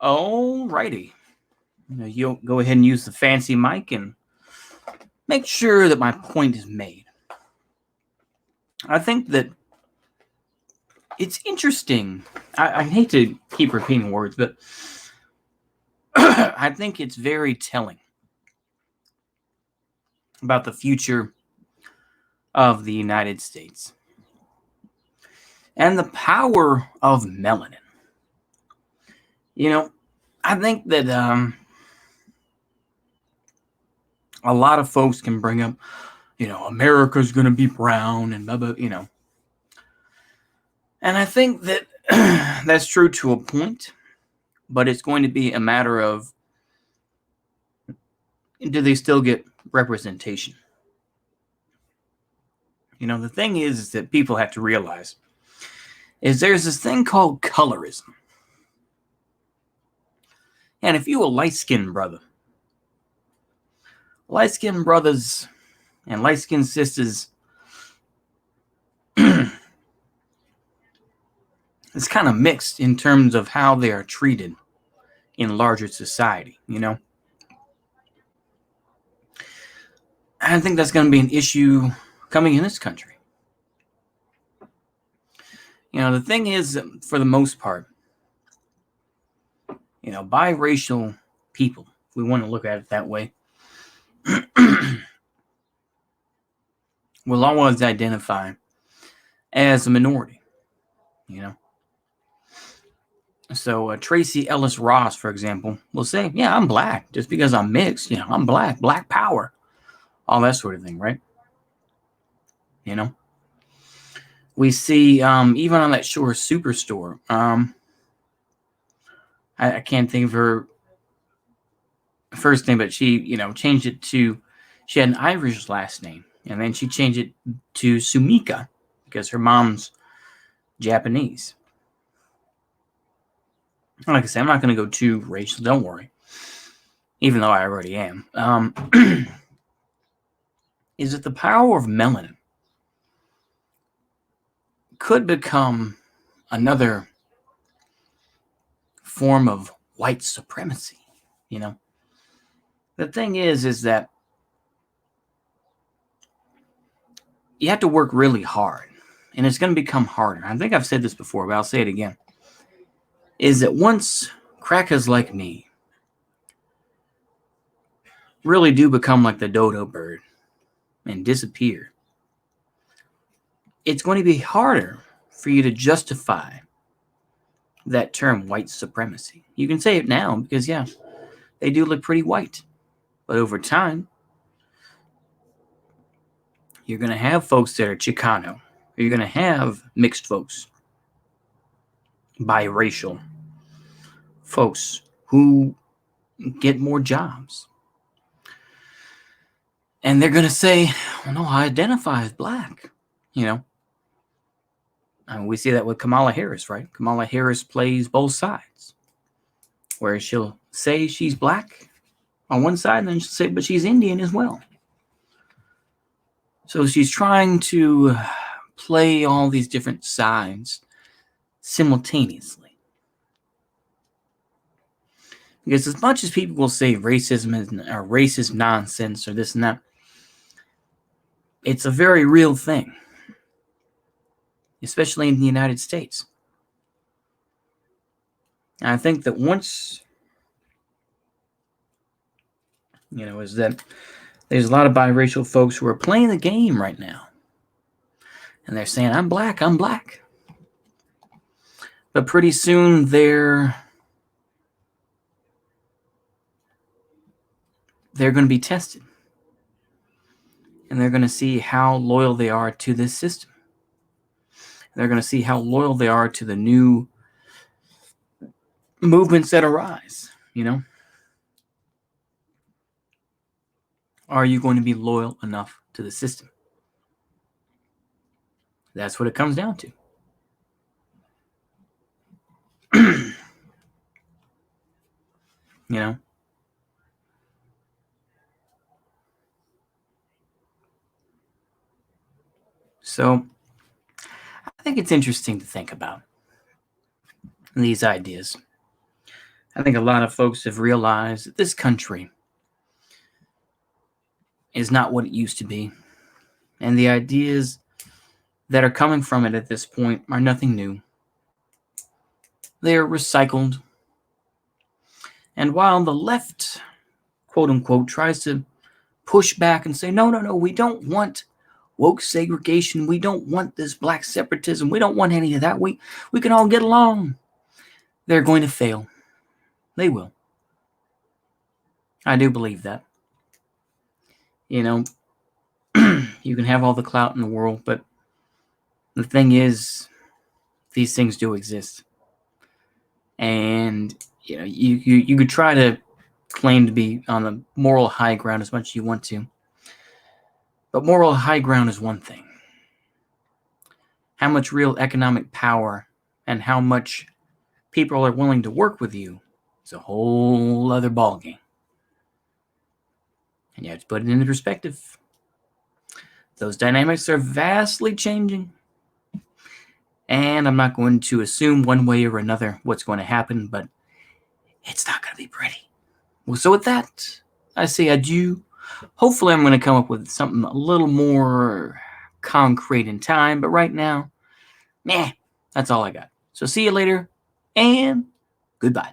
Alrighty. You'll go ahead and use the fancy mic and make sure that my point is made. I think that it's interesting. I hate to keep repeating words, but I think it's very telling about the future of the United States and the power of melanin. I think that a lot of folks can bring up, America's going to be brown and blah, blah, And I think that that's true to a point, but it's going to be a matter of, do they still get representation? The thing is that people have to realize is there's this thing called colorism. And if you a light-skinned brother, light-skinned brothers and light-skinned sisters, it's kind of mixed in terms of how they are treated in larger society, I think that's going to be an issue coming in this country. The thing is, for the most part, biracial people, if we want to look at it that way, will always identify as a minority, So Tracy Ellis Ross, for example, will say, yeah, I'm black just because I'm mixed. I'm black power, all that sort of thing, right? We see even on that Shore Superstore, I can't think of her first name, but she, changed it to, she had an Irish last name, and then she changed it to Sumika because her mom's Japanese. Like I said, I'm not going to go too racial, don't worry, even though I already am. Is that the power of melanin could become another form of white supremacy, The thing is that you have to work really hard, and it's going to become harder. I think I've said this before, but I'll say it again. Is that once crackers like me really do become like the dodo bird and disappear, it's going to be harder for you to justify that term white supremacy. You can say it now because, yeah, they do look pretty white. But over time, you're going to have folks that are Chicano. You're going to have mixed folks, biracial folks who get more jobs. And they're going to say, well, no, I identify as black, we see that with Kamala Harris, right? Kamala Harris plays both sides, where she'll say she's black on one side, and then she'll say, but she's Indian as well. So she's trying to play all these different sides simultaneously. Because as much as people will say racism or racist nonsense or this and that, it's a very real thing, especially in the United States. And I think that once, is that there's a lot of biracial folks who are playing the game right now. And they're saying, I'm black. But pretty soon they're going to be tested. And they're going to see how loyal they are to this system. They're going to see how loyal they are to the new movements that arise, Are you going to be loyal enough to the system? That's what it comes down to. So I think it's interesting to think about these ideas. I think a lot of folks have realized that this country is not what it used to be. And the ideas that are coming from it at this point are nothing new. They are recycled. And while the left, quote unquote, tries to push back and say, no, we don't want woke segregation. We don't want this black separatism. We don't want any of that. We can all get along. They're going to fail. They will. I do believe that. You know, you can have all the clout in the world, but the thing is, these things do exist. And, you know, you could try to claim to be on the moral high ground as much as you want to. But moral high ground is one thing. How much real economic power and how much people are willing to work with you is a whole other ballgame. And you have to put it into perspective. Those dynamics are vastly changing. And I'm not going to assume one way or another what's going to happen, but it's not going to be pretty. Well, so with that, I say adieu. Hopefully I'm going to come up with something a little more concrete in time, but right now, that's all I got. So see you later, and goodbye.